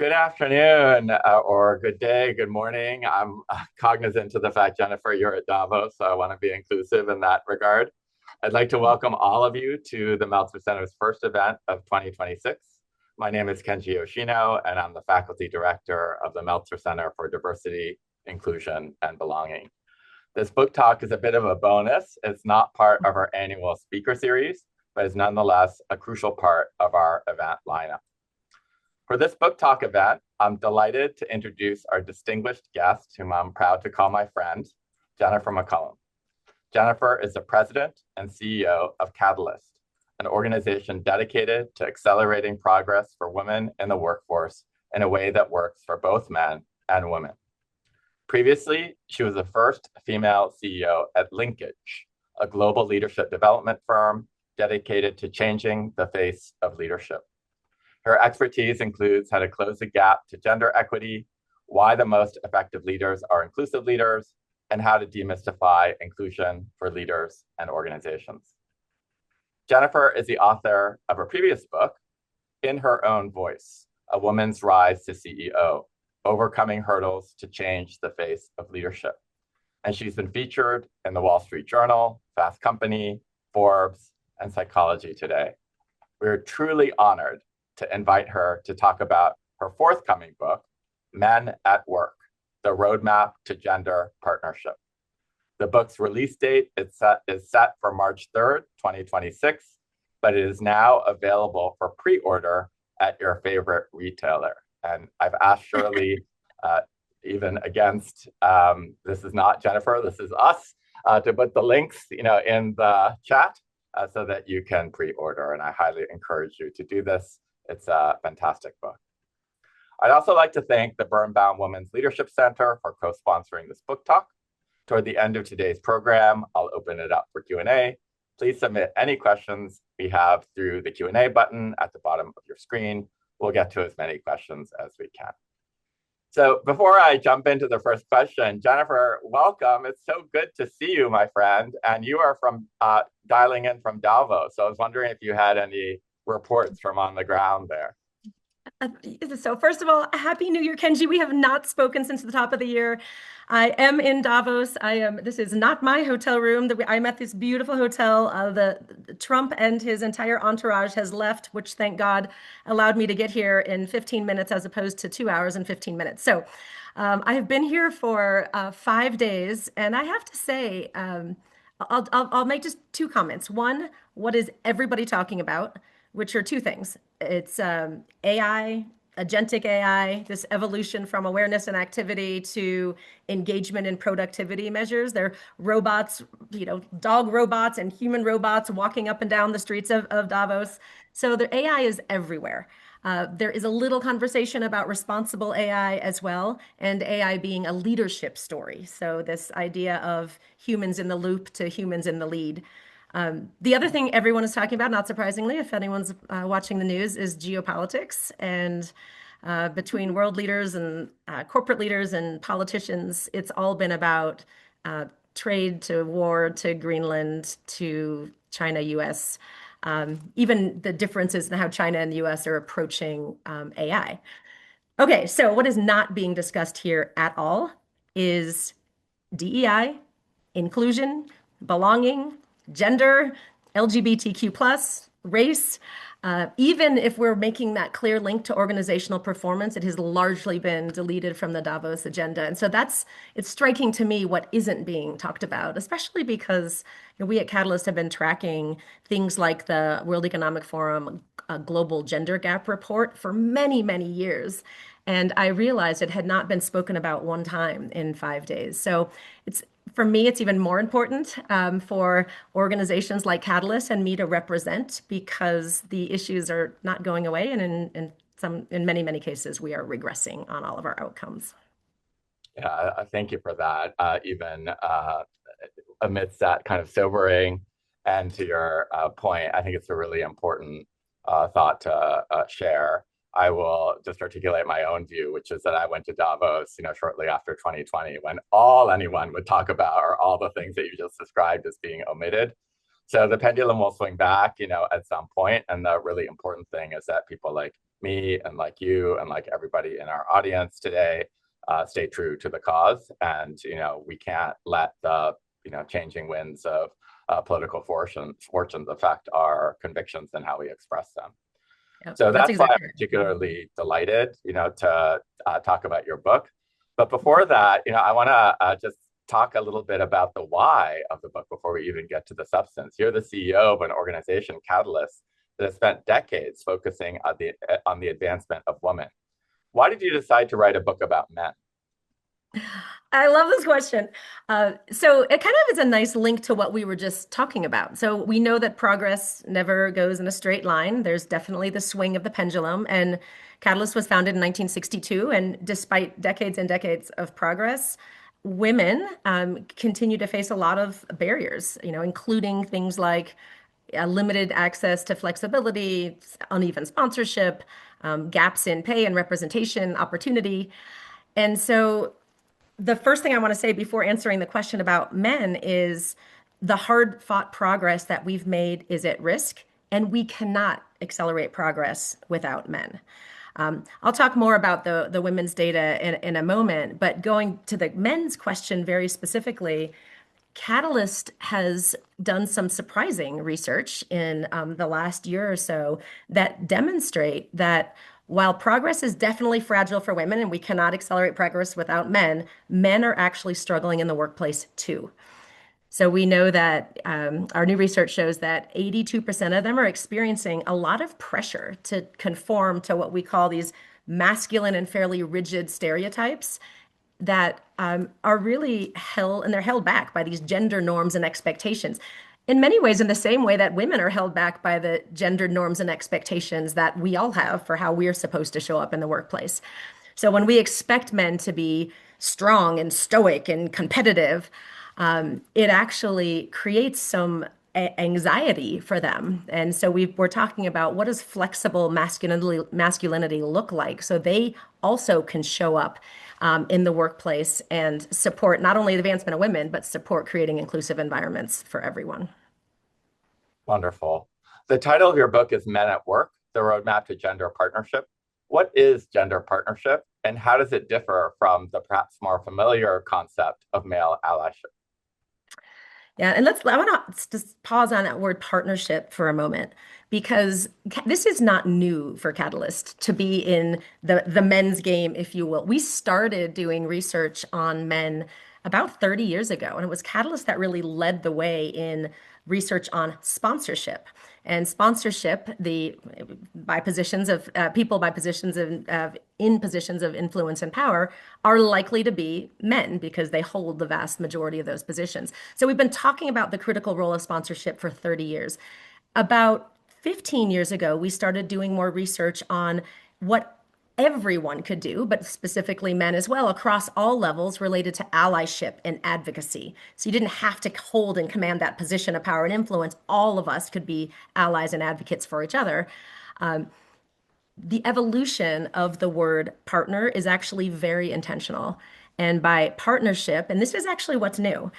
Good afternoon, or good day, good morning. I'm cognizant of the fact, Jennifer, you're at Davos, so I want to be inclusive in that regard. I'd like to welcome all of you to the Meltzer Center's first event of 2026. My name is Kenji Yoshino, and I'm the faculty director of the Meltzer Center for Diversity, Inclusion, and Belonging. This book talk is a bit of a bonus. It's not part of our annual speaker series, but is nonetheless a crucial part of our event lineup. For this book talk event, I'm delighted to introduce our distinguished guest, whom I'm proud to call my friend, Jennifer McCollum. Jennifer is the president and CEO of Catalyst, an organization dedicated to accelerating progress for women in the workforce in a way that works for both men and women. Previously, she was the first female CEO at Linkage, a global leadership development firm dedicated to changing the face of leadership. Her expertise includes how to close the gap to gender equity, why the most effective leaders are inclusive leaders, and how to demystify inclusion for leaders and organizations. Jennifer is the author of a previous book, In Her Own Voice, A Woman's Rise to CEO, Overcoming Hurdles to Change the Face of Leadership. And she's been featured in the Wall Street Journal, Fast Company, Forbes, and Psychology Today. We're truly honored to invite her to talk about her forthcoming book, Men at Work, The Roadmap to Gender Partnership. The book's release date is set for March 3rd, 2026, but it is now available for pre-order at your favorite retailer. And I've asked Shirley, even against, this is not Jennifer, this is us, to put the links in the chat so that you can pre-order. And I highly encourage you to do this. It's a fantastic book. I'd also like to thank the Birnbaum Women's Leadership Center for co-sponsoring this book talk. Toward the end of today's program, I'll open it up for Q&A. Please submit any questions we have through the Q&A button at the bottom of your screen. We'll get to as many questions as we can. So before I jump into the first question, Jennifer, welcome. It's so good to see you, my friend. And you are from dialing in from Davos. So I was wondering if you had any reports from on the ground there. So first of all, Happy New Year, Kenji. We have not spoken since the top of the year. I am in Davos. This is not my hotel room. I'm at this beautiful hotel. The Trump and his entire entourage has left, which thank God allowed me to get here in 15 minutes as opposed to 2 hours and 15 minutes. So I have been here for 5 days, and I have to say, I'll make just two comments. One, what is everybody talking about? Which are two things. It's AI, agentic AI, this evolution from awareness and activity to engagement and productivity measures. They're robots, dog robots and human robots walking up and down the streets of Davos. So the AI is everywhere. There is a little conversation about responsible AI as well, and AI being a leadership story. So this idea of humans in the loop to humans in the lead. The other thing everyone is talking about, not surprisingly, if anyone's watching the news, is geopolitics. And between world leaders and corporate leaders and politicians, it's all been about trade to war to Greenland to China, US, even the differences in how China and the US are approaching AI. Okay, so what is not being discussed here at all is DEI, inclusion, belonging, gender, LGBTQ+, race. Even if we're making that clear link to organizational performance, it has largely been deleted from the Davos agenda. And so it's striking to me what isn't being talked about, especially because we at Catalyst have been tracking things like the World Economic Forum Global Gender Gap Report for many, many years. And I realized it had not been spoken about one time in 5 days. So for me, it's even more important for organizations like Catalyst and me to represent, because the issues are not going away, and in many, many cases, we are regressing on all of our outcomes. Yeah, thank you for that. Even amidst that kind of sobering and to your point, I think it's a really important thought to share. I will just articulate my own view, which is that I went to Davos, shortly after 2020, when all anyone would talk about are all the things that you just described as being omitted. So the pendulum will swing back, at some point. And the really important thing is that people like me and like you and like everybody in our audience today stay true to the cause. And, we can't let the, changing winds of political fortunes affect our convictions and how we express them. Yep, So that's that's why I'm exactly right. particularly delighted, to talk about your book. But before that, I want to just talk a little bit about the why of the book before we even get to the substance. You're the CEO of an organization, Catalyst, that has spent decades focusing on the advancement of women. Why did you decide to write a book about men? I love this question. So it kind of is a nice link to what we were just talking about. So we know that progress never goes in a straight line. There's definitely the swing of the pendulum. And Catalyst was founded in 1962. And despite decades and decades of progress, women continue to face a lot of barriers, including things like limited access to flexibility, uneven sponsorship, gaps in pay and representation, opportunity. And so the first thing I want to say before answering the question about men is the hard fought progress that we've made is at risk, and we cannot accelerate progress without men. I'll talk more about the women's data in a moment, but going to the men's question very specifically, Catalyst has done some surprising research in the last year or so that demonstrate that while progress is definitely fragile for women and we cannot accelerate progress without men, men are actually struggling in the workplace too. So we know that our new research shows that 82% of them are experiencing a lot of pressure to conform to what we call these masculine and fairly rigid stereotypes that are really held, and they're held back by these gender norms and expectations. In many ways, in the same way that women are held back by the gender norms and expectations that we all have for how we're supposed to show up in the workplace. So when we expect men to be strong and stoic and competitive, it actually creates some anxiety for them. And so we're talking about what does flexible masculinity look like so they also can show up in the workplace and support not only the advancement of women, but support creating inclusive environments for everyone. Wonderful. The title of your book is Men at Work, The Roadmap to Gender Partnership. What is gender partnership, and how does it differ from the perhaps more familiar concept of male allyship? Yeah, and I want to just pause on that word partnership for a moment because this is not new for Catalyst to be in the men's game, if you will. We started doing research on men about 30 years ago, and it was Catalyst that really led the way in research on sponsorship. And sponsorship, the by positions of people by positions of in positions of influence and power are likely to be men because they hold the vast majority of those positions. So we've been talking about the critical role of sponsorship for 30 years. About 15 years ago, we started doing more research on what everyone could do, but specifically men as well, across all levels related to allyship and advocacy. So you didn't have to hold and command that position of power and influence. All of us could be allies and advocates for each other. The evolution of the word partner is actually very intentional. And by partnership, and this is actually what's new,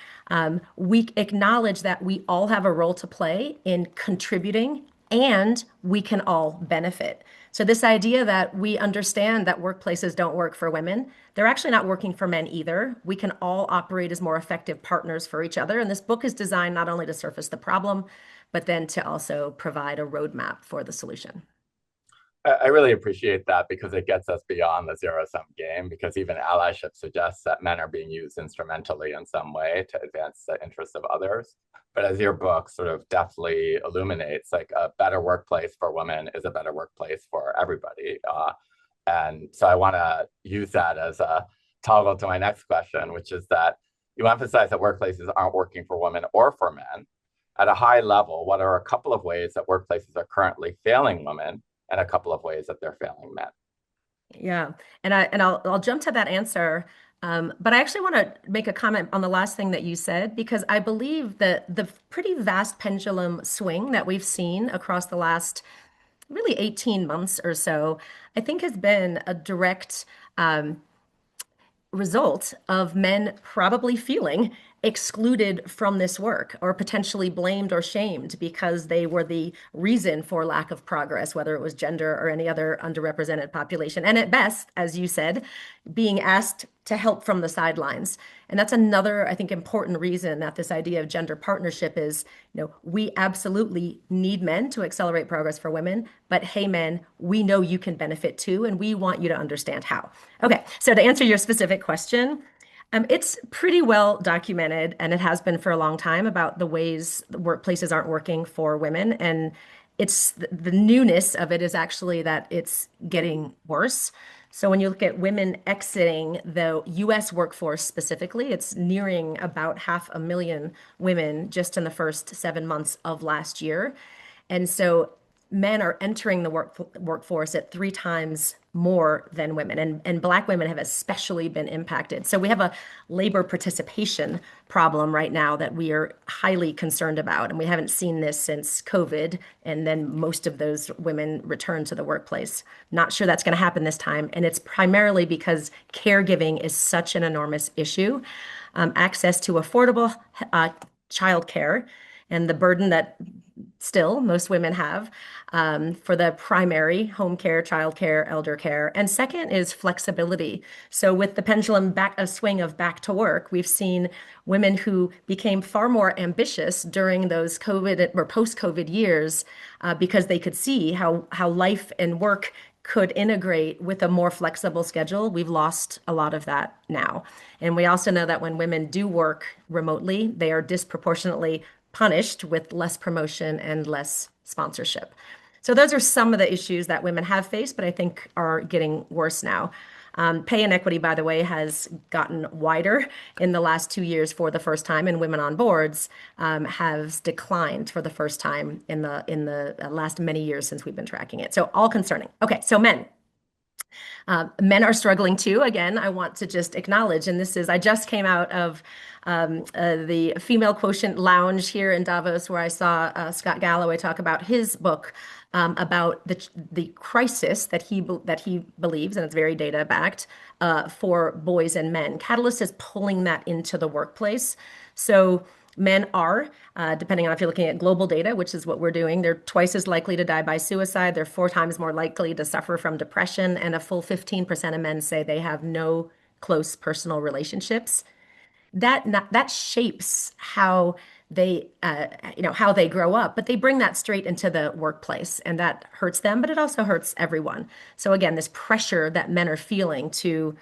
we acknowledge that we all have a role to play in contributing and we can all benefit. So, this idea that we understand that workplaces don't work for women, they're actually not working for men either. We can all operate as more effective partners for each other. And this book is designed not only to surface the problem, but then to also provide a roadmap for the solution. I really appreciate that because it gets us beyond the zero-sum game, because even allyship suggests that men are being used instrumentally in some way to advance the interests of others. But as your book sort of deftly illuminates, like a better workplace for women is a better workplace for everybody. And so I want to use that as a toggle to my next question, which is that you emphasize that workplaces aren't working for women or for men. At a high level, what are a couple of ways that workplaces are currently failing women and a couple of ways that they're failing men? Yeah, and I'll jump to that answer. But I actually want to make a comment on the last thing that you said because I believe that the pretty vast pendulum swing that we've seen across the last really 18 months or so, I think has been a direct result of men probably feeling excluded from this work or potentially blamed or shamed because they were the reason for lack of progress, whether it was gender or any other underrepresented population. And at best, as you said, being asked to help from the sidelines. And that's another, I think, important reason that this idea of gender partnership is, we absolutely need men to accelerate progress for women, but hey, men, we know you can benefit too, and we want you to understand how. Okay, so to answer your specific question, it's pretty well documented, and it has been for a long time, about the ways the workplaces aren't working for women. And it's the newness of it is actually that it's getting worse. So when you look at women exiting the US workforce specifically, it's nearing about 500,000 women just in the first 7 months of last year. And so men are entering the workforce at 3 times more than women, and Black women have especially been impacted. So we have a labor participation problem right now that we are highly concerned about, and we haven't seen this since COVID, and then most of those women return to the workplace. Not sure that's going to happen this time, and it's primarily because caregiving is such an enormous issue. Access to affordable childcare and the burden that still most women have for the primary home care, child care, elder care. And second is flexibility. So with the pendulum back a swing of back to work, we've seen women who became far more ambitious during those COVID or post-COVID years because they could see how life and work could integrate with a more flexible schedule. We've lost a lot of that now. And we also know that when women do work remotely, they are disproportionately punished with less promotion and less sponsorship. So those are some of the issues that women have faced, but I think are getting worse now. Pay inequity, by the way, has gotten wider in the last 2 years for the first time, and women on boards has declined for the first time in the last many years since we've been tracking it. So all concerning. Okay, so men. Men are struggling too. Again, I want to just acknowledge, and I just came out of the Female Quotient Lounge here in Davos, where I saw Scott Galloway talk about his book about the crisis that he believes, and it's very data backed, for boys and men. Catalyst is pulling that into the workplace. So men are, depending on if you're looking at global data, which is what we're doing, they're twice as likely to die by suicide. They're 4 times more likely to suffer from depression. And a full 15% of men say they have no close personal relationships. That shapes how they, how they grow up, but they bring that straight into the workplace, and that hurts them, but it also hurts everyone. So again, this pressure that men are feeling to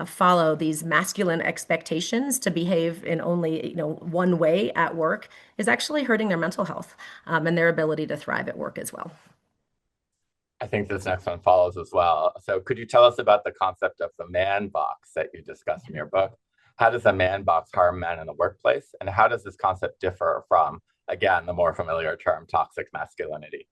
follow these masculine expectations to behave in only one way at work is actually hurting their mental health and their ability to thrive at work as well. I think this next one follows as well. So could you tell us about the concept of the man box that you discussed in your book? How does the man box harm men in the workplace? And how does this concept differ from, again, the more familiar term toxic masculinity?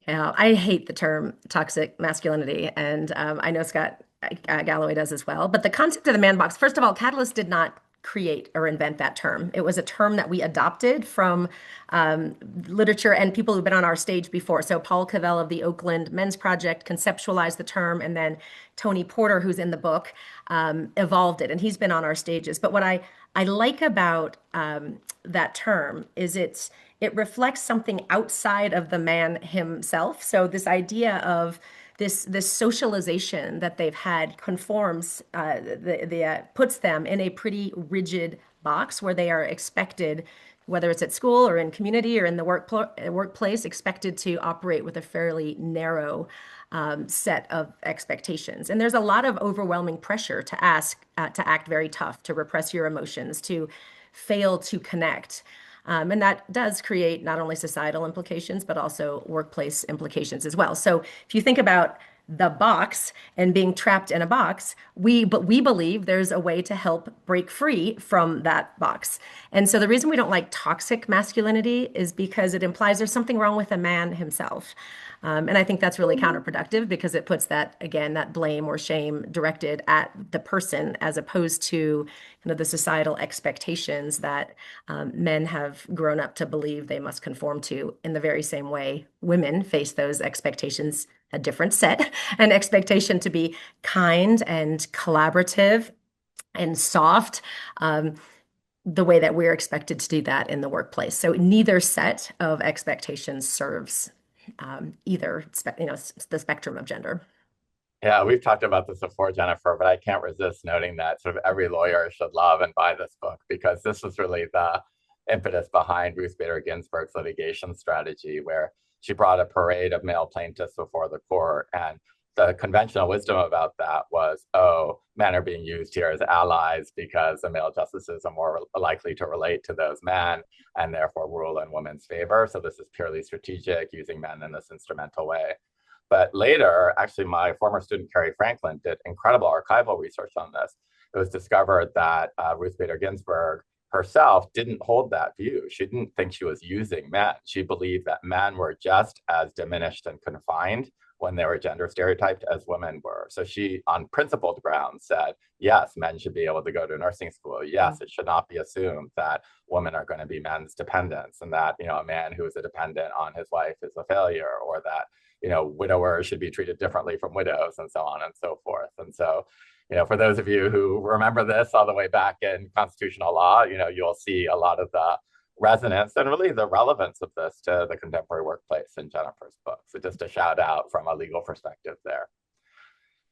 Yeah, I hate the term toxic masculinity, and I know Scott Galloway does as well. But the concept of the man box, first of all, Catalyst did not create or invent that term. It was a term that we adopted from literature and people who've been on our stage before. So Paul Cavell of the Oakland Men's Project conceptualized the term, and then Tony Porter, who's in the book, evolved it, and he's been on our stages. But what I like about that term is it reflects something outside of the man himself. So this idea of this socialization that they've had conforms puts them in a pretty rigid box where they are expected, whether it's at school or in community or in the workplace, expected to operate with a fairly narrow set of expectations. And there's a lot of overwhelming pressure to act very tough, to repress your emotions, to fail to connect. And that does create not only societal implications, but also workplace implications as well. So if you think about the box and being trapped in a box, we believe there's a way to help break free from that box. And so the reason we don't like toxic masculinity is because it implies there's something wrong with a man himself. And I think that's really counterproductive because it puts that blame or shame directed at the person as opposed to the societal expectations that men have grown up to believe they must conform to in the very same way women face those expectations, a different set, an expectation to be kind and collaborative and soft. the way that we're expected to do that in the workplace. So neither set of expectations serves either, the spectrum of gender. Yeah, we've talked about this before, Jennifer, but I can't resist noting that sort of every lawyer should love and buy this book because this was really the impetus behind Ruth Bader Ginsburg's litigation strategy, where she brought a parade of male plaintiffs before the court. And the conventional wisdom about that was, oh, men are being used here as allies because the male justices are more likely to relate to those men and therefore rule in women's favor. So this is purely strategic, using men in this instrumental way. But later, actually, my former student, Carrie Franklin, did incredible archival research on this. It was discovered that Ruth Bader Ginsburg herself didn't hold that view. She didn't think she was using men. She believed that men were just as diminished and confined when they were gender stereotyped as women were. So she, on principled grounds, said, yes, men should be able to go to nursing school. Yes, it should not be assumed that women are going to be men's dependents and that, a man who is a dependent on his wife is a failure, or that widowers should be treated differently from widows, and so on and so forth. And so, for those of you who remember this all the way back in constitutional law, you'll see a lot of the resonance and really the relevance of this to the contemporary workplace in Jennifer's book. So just a shout out from a legal perspective there.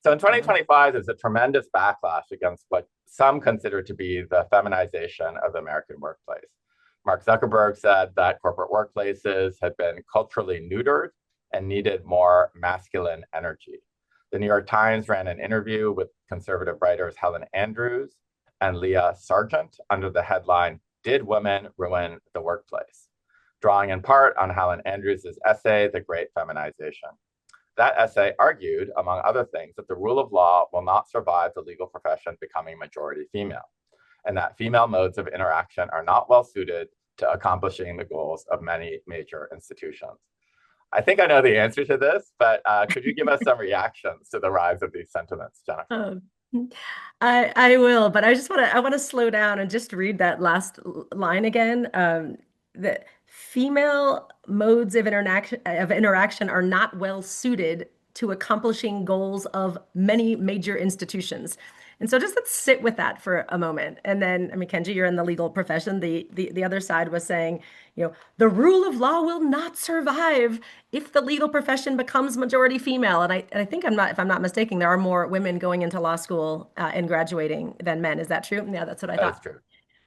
So in 2025, there's a tremendous backlash against what some consider to be the feminization of the American workplace. Mark Zuckerberg said that corporate workplaces had been culturally neutered and needed more masculine energy. The New York Times ran an interview with conservative writers Helen Andrews and Leah Sargent under the headline, "Did Women Ruin the Workplace?" Drawing in part on Helen Andrews' essay, The Great Feminization. That essay argued, among other things, that the rule of law will not survive the legal profession becoming majority female, and that female modes of interaction are not well suited to accomplishing the goals of many major institutions. I think I know the answer to this, but could you give us some reactions to the rise of these sentiments, Jennifer? I will, but I want to slow down and just read that last line again. The female modes of interaction are not well suited to accomplishing goals of many major institutions. And so just let's sit with that for a moment. And then, Kenji, you're in the legal profession. The other side was saying, the rule of law will not survive if the legal profession becomes majority female. And I think if I'm not mistaken, there are more women going into law school and graduating than men. Is that true? Yeah, that's what I thought. That's true.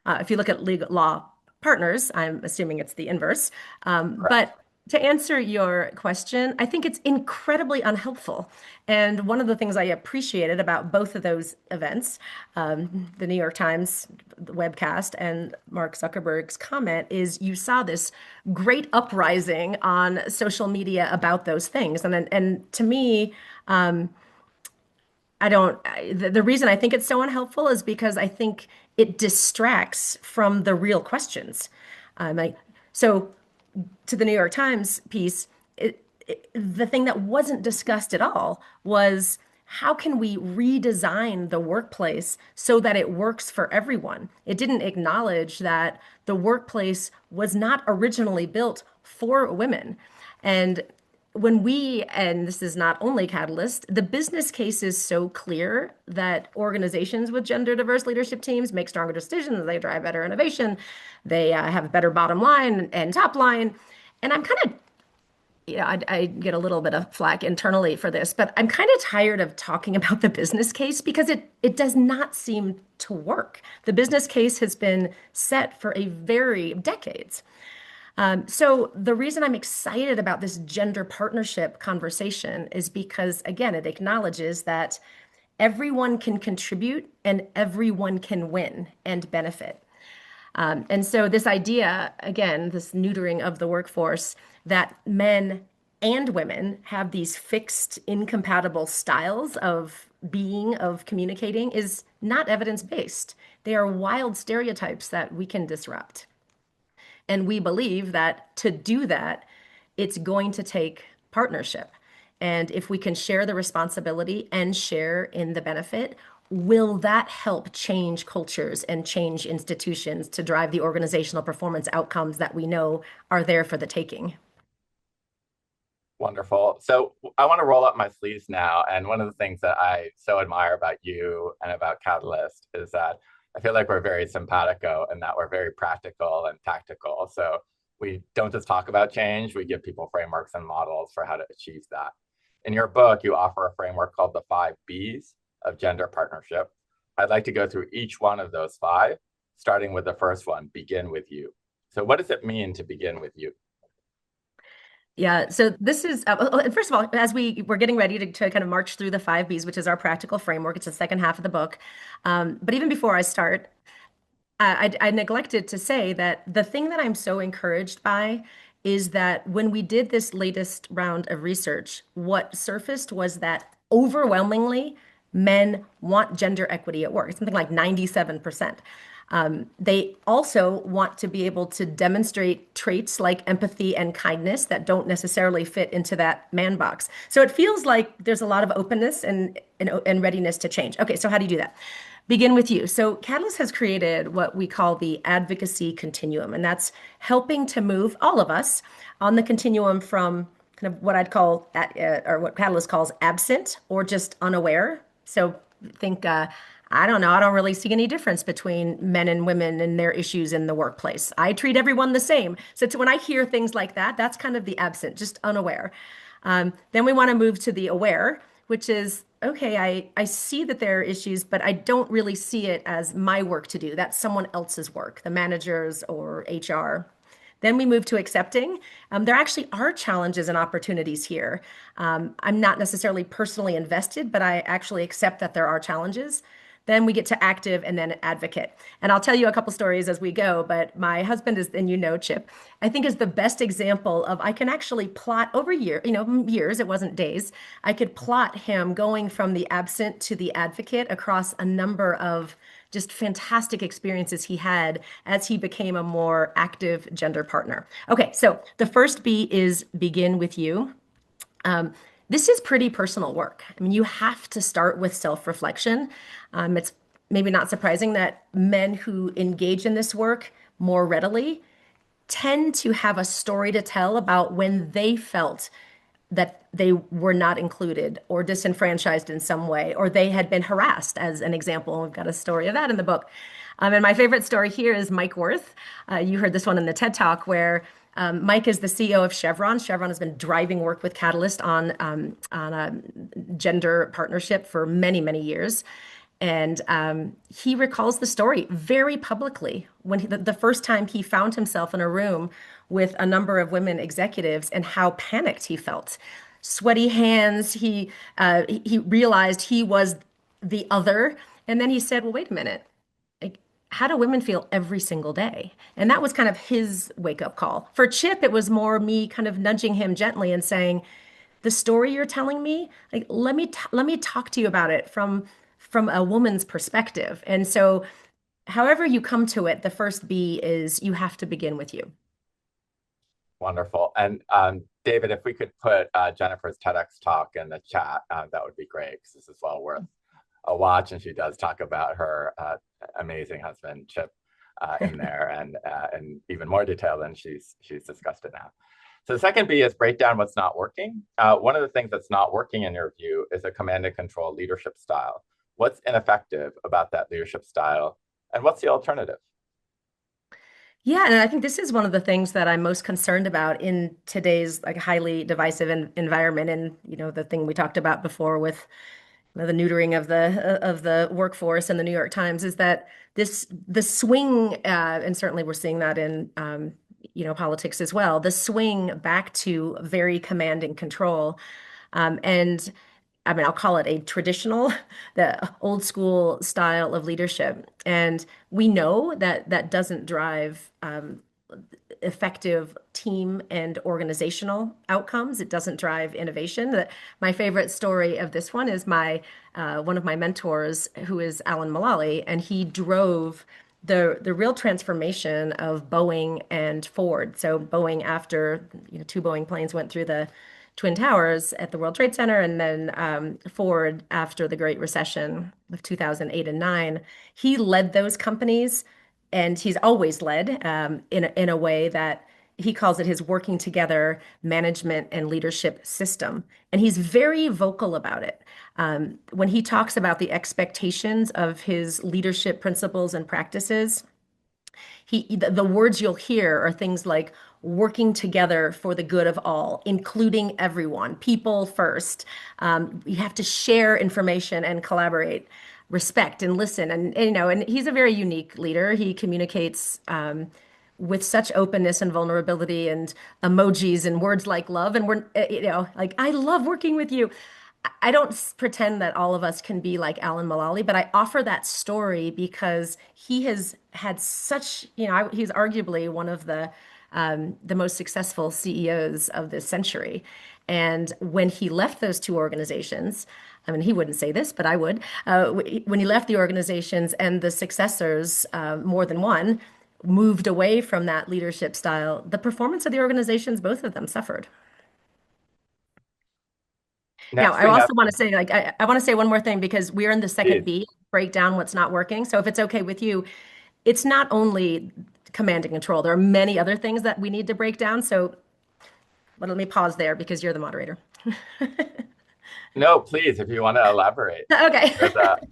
If you look at legal law partners, I'm assuming it's the inverse. But to answer your question, I think it's incredibly unhelpful. And one of the things I appreciated about both of those events, the New York Times webcast and Mark Zuckerberg's comment, is you saw this great uprising on social media about those things. And to me, the reason I think it's so unhelpful is because I think it distracts from the real questions. So to the New York Times piece, the thing that wasn't discussed at all was how can we redesign the workplace so that it works for everyone? It didn't acknowledge that the workplace was not originally built for women. And and this is not only Catalyst, the business case is so clear that organizations with gender diverse leadership teams make stronger decisions, they drive better innovation, they have a better bottom line and top line. And I'm kind of, I get a little bit of flack internally for this, but I'm kind of tired of talking about the business case because it does not seem to work. The business case has been set for decades. So the reason I'm excited about this gender partnership conversation is because, again, it acknowledges that everyone can contribute and everyone can win and benefit. And so this idea, again, this neutering of the workforce, that men and women have these fixed, incompatible styles of being, of communicating, is not evidence-based. They are wild stereotypes that we can disrupt. And we believe that to do that, it's going to take partnership. And if we can share the responsibility and share in the benefit, will that help change cultures and change institutions to drive the organizational performance outcomes that we know are there for the taking? Wonderful. So I want to roll up my sleeves now. And one of the things that I so admire about you and about Catalyst is that I feel like we're very simpatico and that we're very practical and tactical. So we don't just talk about change, we give people frameworks and models for how to achieve that. In your book, you offer a framework called the 5 Bs of gender partnership. I'd like to go through each one of those 5, starting with the first one, begin with you. So what does it mean to begin with you? Yeah, so this is, first of all, as we're getting ready to kind of march through the 5 Bs, which is our practical framework, it's the second half of the book. But even before I start, I neglected to say that the thing that I'm so encouraged by is that when we did this latest round of research, what surfaced was that overwhelmingly men want gender equity at work. It's something like 97%. They also want to be able to demonstrate traits like empathy and kindness that don't necessarily fit into that man box. So it feels like there's a lot of openness and readiness to change. Okay, so how do you do that? Begin with you. So Catalyst has created what we call the advocacy continuum, and that's helping to move all of us on the continuum from kind of what I'd call, or what Catalyst calls absent or just unaware. So think, I don't know, I don't really see any difference between men and women and their issues in the workplace. I treat everyone the same. So when I hear things like that, that's kind of the absent, just unaware. Then we want to move to the aware, which is, okay, I see that there are issues, but I don't really see it as my work to do. That's someone else's work, the managers or HR. Then we move to accepting. There actually are challenges and opportunities here. I'm not necessarily personally invested, but I actually accept that there are challenges. Then we get to active and then advocate. And I'll tell you a couple stories as we go, but my husband is, and you know, Chip, I think is the best example of I can actually plot over years, it wasn't days. I could plot him going from the absent to the advocate across a number of just fantastic experiences he had as he became a more active gender partner. Okay, so the first B is begin with you. This is pretty personal work. I mean, you have to start with self-reflection. It's maybe not surprising that men who engage in this work more readily tend to have a story to tell about when they felt that they were not included or disenfranchised in some way, or they had been harassed, as an example. We've got a story of that in the book. And my favorite story here is Mike Wirth. You heard this one in the TED Talk, where Mike is the CEO of Chevron. Chevron has been driving work with Catalyst on a gender partnership for many, many years. And he recalls the story very publicly when the first time he found himself in a room with a number of women executives and how panicked he felt. Sweaty hands, he realized he was the other. And then he said, well, wait a minute. Like, how do women feel every single day? And that was kind of his wake-up call. For Chip, it was more me kind of nudging him gently and saying, the story you're telling me, like, let me talk to you about it from a woman's perspective. And so however you come to it, the first B is you have to begin with you. Wonderful. And David, if we could put Jennifer's TEDx talk in the chat, that would be great, because this is well worth a watch. And she does talk about her amazing husband, Chip, in there, and in even more detail than she's discussed it now. So the second B is break down what's not working. One of the things that's not working in your view is a command and control leadership style. What's ineffective about that leadership style, and what's the alternative? Yeah, and I think this is one of the things that I'm most concerned about in today's like highly divisive environment, and the thing we talked about before with the neutering of the workforce and the New York Times is that the swing, and certainly we're seeing that in politics as well, the swing back to very command and control, and I mean, I'll call it a traditional, the old school style of leadership. And we know that that doesn't drive effective team and organizational outcomes. It doesn't drive innovation. My favorite story of this one is one of my mentors, who is Alan Mulally, and he drove the real transformation of Boeing and Ford. So Boeing, after 2 Boeing planes went through the Twin Towers at the World Trade Center, and then Ford after the Great Recession of 2008 and 9. He led those companies, and he's always led in a way that he calls it his working together management and leadership system. And he's very vocal about it. When he talks about the expectations of his leadership principles and practices, the words you'll hear are things like working together for the good of all, including everyone, people first. You have to share information and collaborate, respect and listen. And he's a very unique leader. He communicates with such openness and vulnerability and emojis and words like love. And like, I love working with you. I don't pretend that all of us can be like Alan Mulally, but I offer that story because he has had such, he's arguably one of the most successful CEOs of this century. And when he left those two organizations, I mean, he wouldn't say this, but I would. When he left the organizations and the successors, more than one, moved away from that leadership style, the performance of the organizations, both of them suffered. Now, Next, I we have also want to say, like, I want to say one more thing because we're in the second Steve. B, break down what's not working. So if it's okay with you, it's not only command and control. There are many other things that we need to break down. So let me pause there because you're the moderator. No, please, if you want to elaborate, Okay.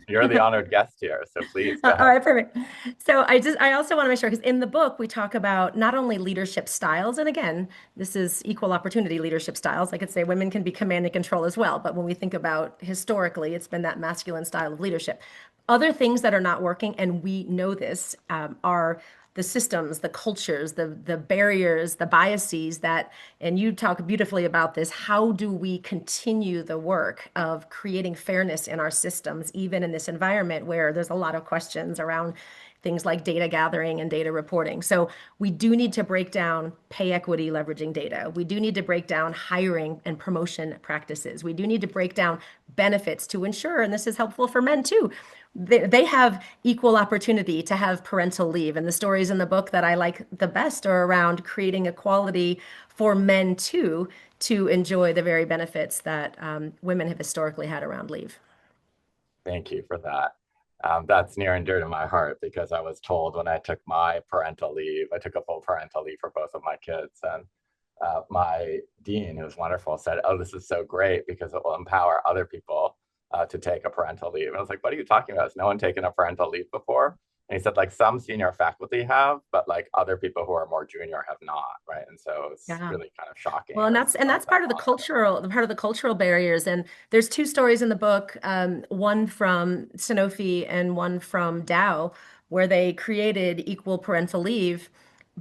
you're the honored guest here, so please go All ahead. right, perfect. So I also want to make sure because in the book we talk about not only leadership styles, and again, this is equal opportunity leadership styles. I could say women can be command and control as well, but when we think about historically, it's been that masculine style of leadership. Other things that are not working, and we know this, are the systems, the cultures, the barriers, the biases that, and you talk beautifully about this. How do we continue the work of creating fairness in our systems, even in this environment where there's a lot of questions around things like data gathering and data reporting? So we do need to break down pay equity leveraging data. We do need to break down hiring and promotion practices. We do need to break down benefits to ensure, and this is helpful for men too, they have equal opportunity to have parental leave. And the stories in the book that I like the best are around creating equality for men too, to enjoy the very benefits that women have historically had around leave. Thank you for that. That's near and dear to my heart because I was told when I took my parental leave, I took a full parental leave for both of my kids, and my dean, who was wonderful, said, "Oh, this is so great because it will empower other people to take a parental leave." And I was like, "What are you talking about? Has no one taken a parental leave before?" And he said, like, some senior faculty have, but like other people who are more junior have not, right? And so it's Yeah. really kind of shocking. Well, It and was that's not that part of the long ago. cultural barriers. And there's two stories in the book, one from Sanofi and one from Dow, where they created equal parental leave,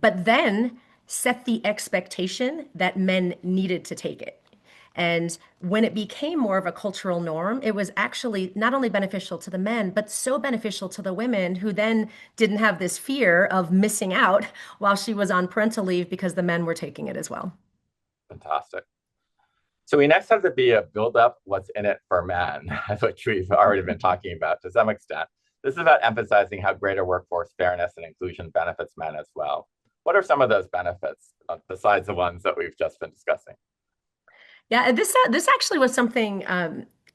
but then set the expectation that men needed to take it. And when it became more of a cultural norm, it was actually not only beneficial to the men, but so beneficial to the women who then didn't have this fear of missing out while she was on parental leave because the men were taking it as well. Fantastic. So we next have to be a build up what's in it for men, which we've already been talking about to some extent. This is about emphasizing how greater workforce fairness and inclusion benefits men as well. What are some of those benefits besides the ones that we've just been discussing? Yeah, this actually was something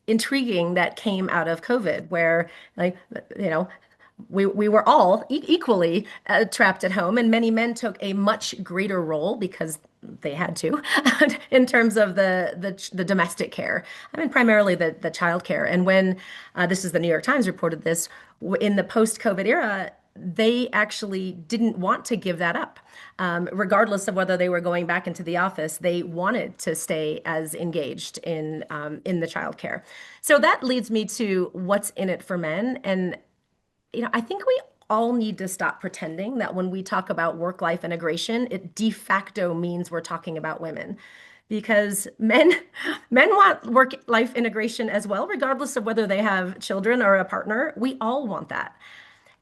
intriguing that came out of COVID, where like you know we were all equally trapped at home, and many men took a much greater role because they had to in terms of the domestic care. I mean, primarily the child care. And when this is the New York Times reported this in the post-COVID era, they actually didn't want to give that up. Regardless of whether they were going back into the office, they wanted to stay as engaged in the childcare. So that leads me to what's in it for men. And I think we all need to stop pretending that when we talk about work-life integration, it de facto means we're talking about women. Because men want work-life integration as well, regardless of whether they have children or a partner. We all want that.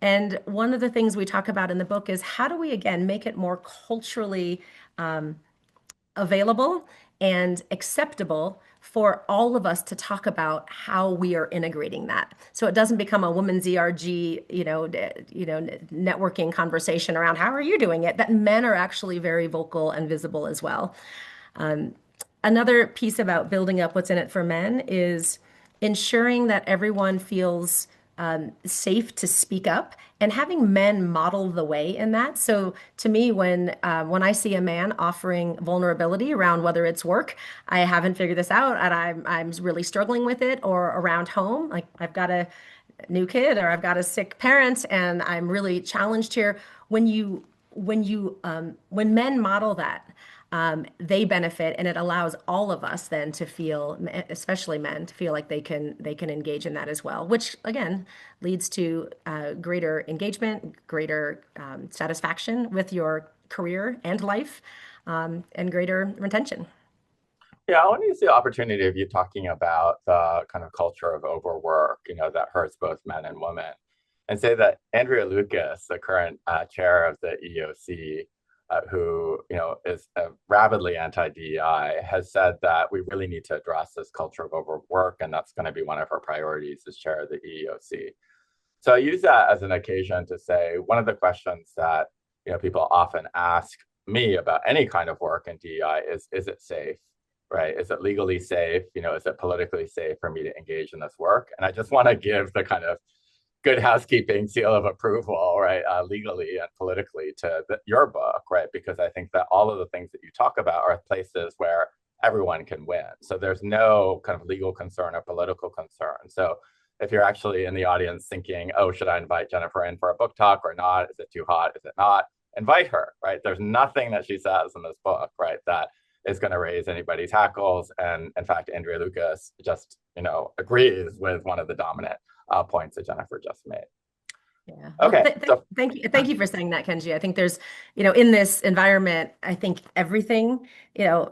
And one of the things we talk about in the book is how do we, again, make it more culturally available and acceptable for all of us to talk about how we are integrating that. So it doesn't become a woman's ERG, networking conversation around how are you doing it, that men are actually very vocal and visible as well. Another piece about building up what's in it for men is ensuring that everyone feels safe to speak up and having men model the way in that. So to me, when I see a man offering vulnerability around whether it's work, I haven't figured this out and I'm really struggling with it, or around home, like I've got a new kid or I've got a sick parent and I'm really challenged here. When men model that, they benefit, and it allows all of us then to feel, especially men, to feel like they can engage in that as well, which again leads to greater engagement, greater satisfaction with your career and life, and greater retention. Yeah, I want to use the opportunity of you talking about the kind of culture of overwork, that hurts both men and women, and say that Andrea Lucas, the current chair of the EEOC, who is rabidly anti-DEI, has said that we really need to address this culture of overwork, and that's going to be one of her priorities as chair of the EEOC. So I use that as an occasion to say one of the questions that people often ask me about any kind of work in DEI is it safe? Right? Is it legally safe? Is it politically safe for me to engage in this work? And I just want to give the kind of good housekeeping seal of approval, right, legally and politically to your book, right? Because I think that all of the things that you talk about are places where everyone can win. So there's no kind of legal concern or political concern. So if you're actually in the audience thinking, oh, should I invite Jennifer in for a book talk or not? Is it too hot? Is it not? Invite her, right? There's nothing that she says in this book, right, that is going to raise anybody's hackles. And in fact, Andrea Lucas just, agrees with one of the dominant points that Jennifer just made. Yeah. Okay. Thank you for saying that, Kenji. I think there's, in this environment, I think everything, there's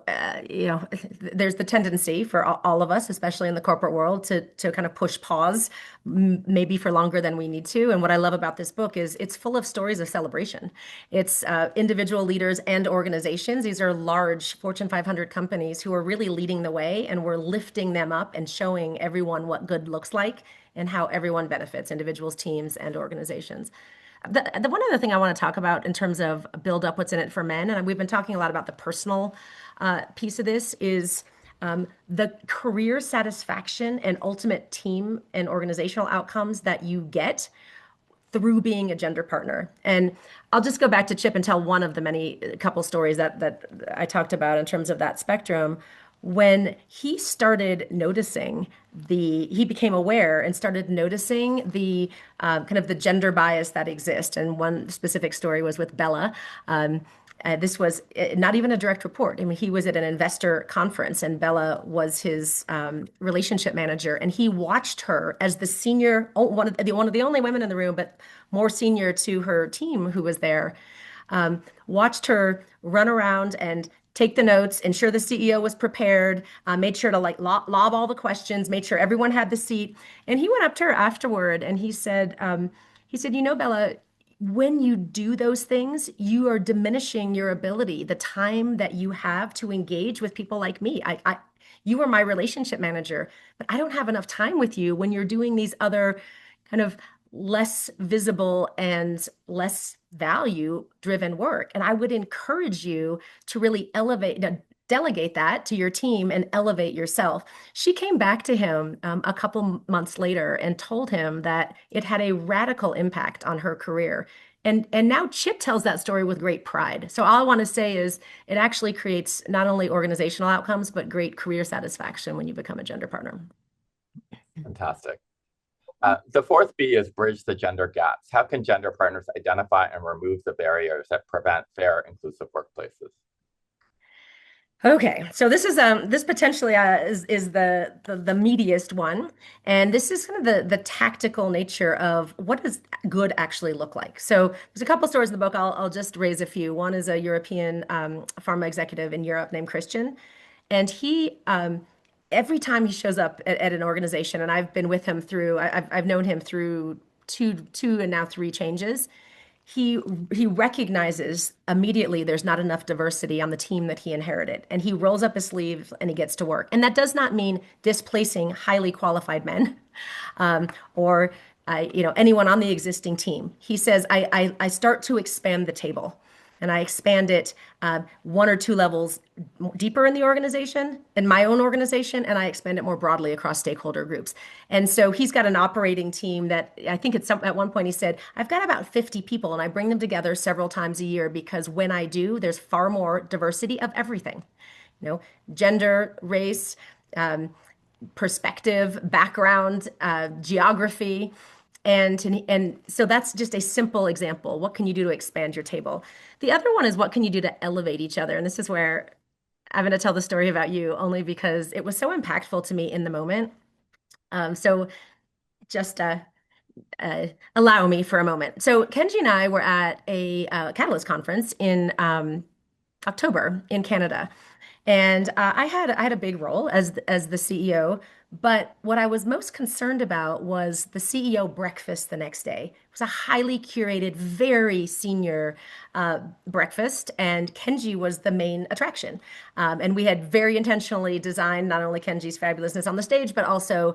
the tendency for all of us, especially in the corporate world, to kind of push pause, maybe for longer than we need to. And what I love about this book is it's full of stories of celebration. It's individual leaders and organizations. These are large Fortune 500 companies who are really leading the way, and we're lifting them up and showing everyone what good looks like and how everyone benefits, individuals, teams, and organizations. The one other thing I want to talk about in terms of build up what's in it for men, and we've been talking a lot about the personal piece of this, is the career satisfaction and ultimate team and organizational outcomes that you get through being a gender partner. And I'll just go back to Chip and tell one of the many couple stories that I talked about in terms of that spectrum. When he started noticing he became aware and started noticing the kind of the gender bias that exists. And one specific story was with Bella. This was not even a direct report. I mean, he was at an investor conference and Bella was his relationship manager. And he watched her as the senior, one of the only women in the room, but more senior to her team who was there, watched her run around and take the notes, ensure the CEO was prepared, made sure to lob all the questions, made sure everyone had the seat. And he went up to her afterward and he said, Bella, when you do those things, you are diminishing your ability, the time that you have to engage with people like me. You are my relationship manager, but I don't have enough time with you when you're doing these other kind of less visible and less value driven work. And I would encourage you to really delegate that to your team and elevate yourself. She came back to him a couple months later and told him that it had a radical impact on her career. And now Chip tells that story with great pride. So all I want to say is it actually creates not only organizational outcomes, but great career satisfaction when you become a gender partner. Fantastic. The fourth B is bridge the gender gaps. How can gender partners identify and remove the barriers that prevent fair, inclusive workplaces? Okay, so this potentially is the meatiest one, and this is kind of the tactical nature of what does good actually look like. So there's a couple stories in the book. I'll just raise a few. One is a European pharma executive in Europe named Christian, and he every time he shows up at an organization, and I've been with him through, I've known him through two and now three changes. He recognizes immediately there's not enough diversity on the team that he inherited, and he rolls up his sleeves and he gets to work. And that does not mean displacing highly qualified men, or anyone on the existing team. He says, I start to expand the table. and I expand it one or two levels deeper in the organization, in my own organization, and I expand it more broadly across stakeholder groups. And so he's got an operating team that I think at one point he said, I've got about 50 people and I bring them together several times a year because when I do, there's far more diversity of everything, you know, gender, race, um, perspective, background, geography. And so that's just a simple example. What can you do to expand your table? The other one is what can you do to elevate each other? And this is where I'm going to tell the story about you only because it was so impactful to me in the moment. So just allow me for a moment. So Kenji and I were at a Catalyst conference in October in Canada. And I had a big role as the CEO, but what I was most concerned about was the CEO breakfast the next day. It was a highly curated, very senior breakfast, and Kenji was the main attraction. And we had very intentionally designed not only Kenji's fabulousness on the stage, but also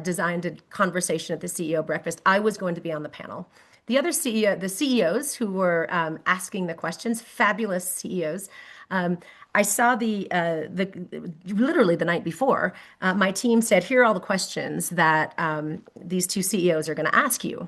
designed a conversation at the CEO breakfast. I was going to be on the panel. The CEOs who were asking the questions, fabulous CEOs. I saw the literally the night before, my team said, here are all the questions that these two CEOs are going to ask you.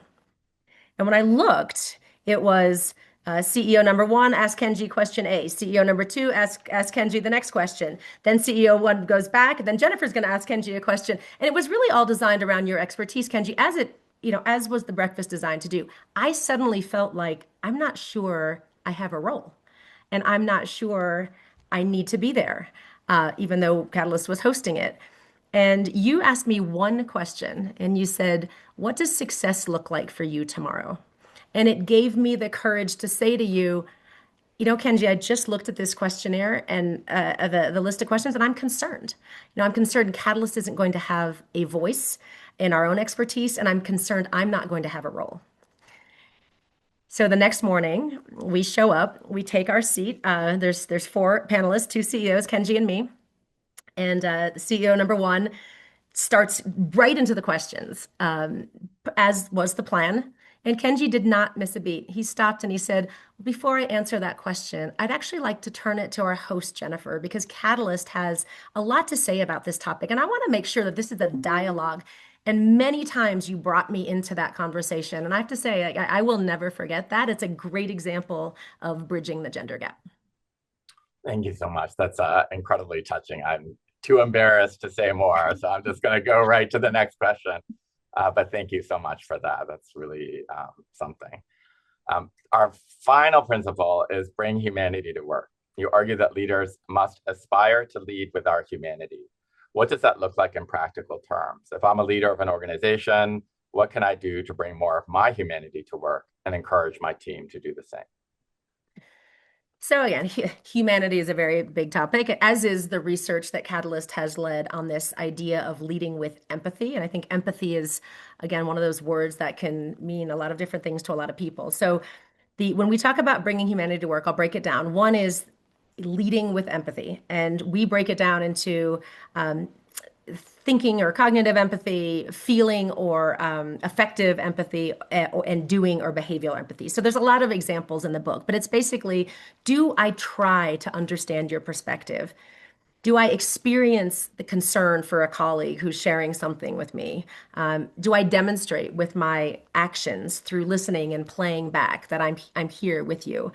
And when I looked, it was CEO number one, ask Kenji question A. CEO number two, ask Kenji the next question. Then CEO one goes back. Then Jennifer's going to ask Kenji a question. And it was really all designed around your expertise, Kenji, as was the breakfast designed to do. I suddenly felt like I'm not sure I have a role, and I'm not sure I need to be there, even though Catalyst was hosting it. And you asked me one question, and you said, what does success look like for you tomorrow? And it gave me the courage to say to you, Kenji, I just looked at this questionnaire and the list of questions, and I'm concerned. I'm concerned Catalyst isn't going to have a voice in our own expertise, and I'm concerned I'm not going to have a role. So the next morning, we show up, we take our seat. There's four panelists, two CEOs, Kenji and me. And the CEO number one starts right into the questions, as was the plan. And Kenji did not miss a beat. He stopped and he said, before I answer that question, I'd actually like to turn it to our host, Jennifer, because Catalyst has a lot to say about this topic. And I want to make sure that this is a dialogue. And many times you brought me into that conversation. And I have to say, I will never forget that. It's a great example of bridging the gender gap. Thank you so much. That's incredibly touching. I'm too embarrassed to say more, so I'm just going to go right to the next question. But thank you so much for that. That's really something. Our final principle is bring humanity to work. You argue that leaders must aspire to lead with our humanity. What does that look like in practical terms? If I'm a leader of an organization, what can I do to bring more of my humanity to work and encourage my team to do the same? So again, humanity is a very big topic, as is the research that Catalyst has led on this idea of leading with empathy. And I think empathy is, again, one of those words that can mean a lot of different things to a lot of people. So when we talk about bringing humanity to work, I'll break it down. One is leading with empathy, and we break it down into thinking or cognitive empathy, feeling or affective empathy, and doing or behavioral empathy. So there's a lot of examples in the book, but it's basically, do I try to understand your perspective? Do I experience the concern for a colleague who's sharing something with me? Do I demonstrate with my actions through listening and playing back that I'm here with you?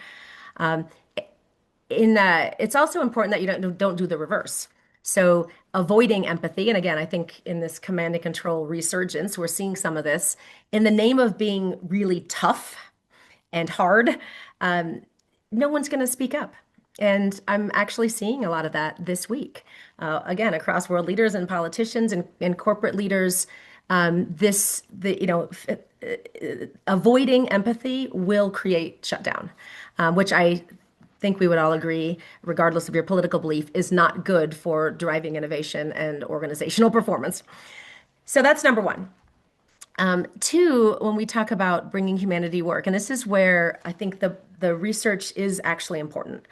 It's also important that you don't do the reverse. So avoiding empathy, and again, I think in this command and control resurgence, we're seeing some of this in the name of being really tough and hard. No one's going to speak up. And I'm actually seeing a lot of that this week. Again, across world leaders and politicians and corporate leaders, avoiding empathy will create shutdown, which I think we would all agree, regardless of your political belief, is not good for driving innovation and organizational performance. So that's number one. Two, when we talk about bringing humanity work, and this is where I think the research is actually important.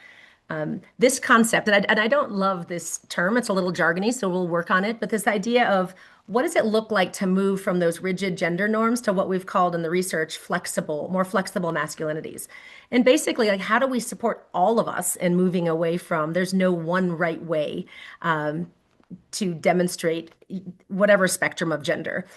This concept, and I don't love this term, it's a little jargony, so we'll work on it, but this idea of what does it look like to move from those rigid gender norms to what we've called in the research flexible, more flexible masculinities. And basically, like, how do we support all of us in moving away from there's no one right way to demonstrate whatever spectrum of gender.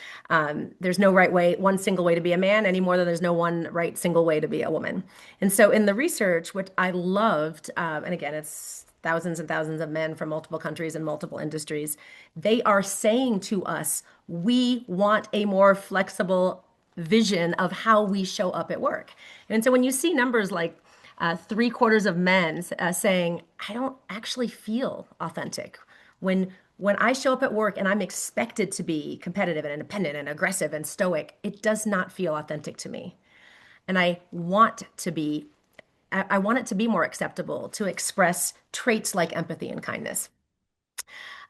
There's no right way, one single way to be a man any more than there's no one right single way to be a woman. And so in the research, what I loved, and again, it's thousands and thousands of men from multiple countries and multiple industries, they are saying to us, we want a more flexible vision of how we show up at work. And so when you see numbers like 3/4 of men saying, I don't actually feel authentic when I show up at work and I'm expected to be competitive and independent and aggressive and stoic, it does not feel authentic to me. And I want it to be more acceptable to express traits like empathy and kindness.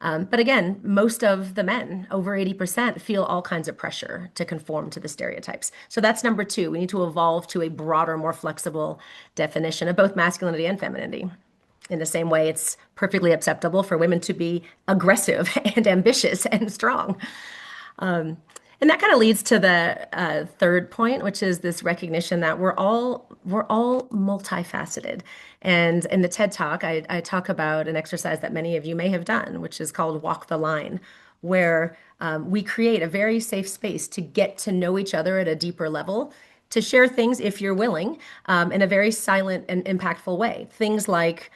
But again, most of the men, over 80%, feel all kinds of pressure to conform to the stereotypes. So that's number two. We need to evolve to a broader, more flexible definition of both masculinity and femininity. In the same way, it's perfectly acceptable for women to be aggressive and ambitious and strong. And that kind of leads to the third point, which is this recognition that we're all multifaceted. And in the TED Talk, I talk about an exercise that many of you may have done, which is called Walk the Line, where we create a very safe space to get to know each other at a deeper level, to share things, if you're willing, in a very silent and impactful way. Things like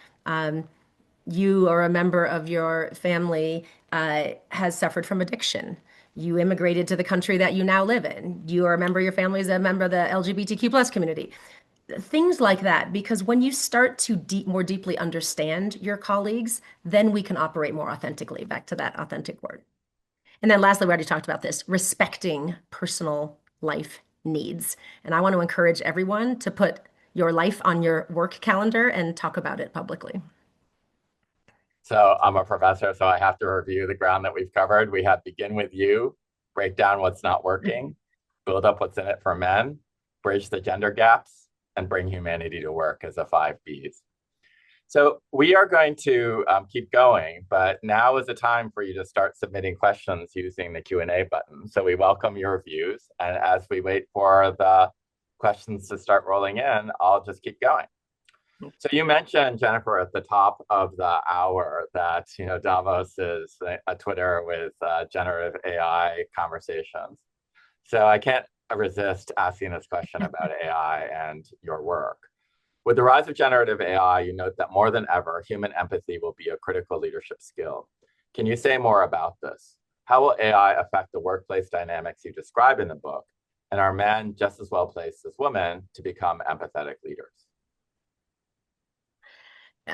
you or a member of your family has suffered from addiction. You immigrated to the country that you now live in. You are a member of your family is a member of the LGBTQ plus community. Things like that, because when you start to more deeply understand your colleagues, then we can operate more authentically, back to that authentic word. And then lastly, we already talked about this, respecting personal life needs. And I want to encourage everyone to put your life on your work calendar and talk about it publicly. So I'm a professor, so I have to review the ground that we've covered. We have begin with you, break down what's not working, build up what's in it for men, bridge the gender gaps, and bring humanity to work as the 5 Bs. So we are going to keep going, but now is the time for you to start submitting questions using the Q&A button. So we welcome your views. And as we wait for the questions to start rolling in, I'll just keep going. So you mentioned, Jennifer, at the top of the hour that Davos is a Twitter with generative AI conversations. So I can't resist asking this question about AI and your work. With the rise of generative AI, you note that more than ever, human empathy will be a critical leadership skill. Can you say more about this? How will AI affect the workplace dynamics you describe in the book? And are men just as well placed as women to become empathetic leaders?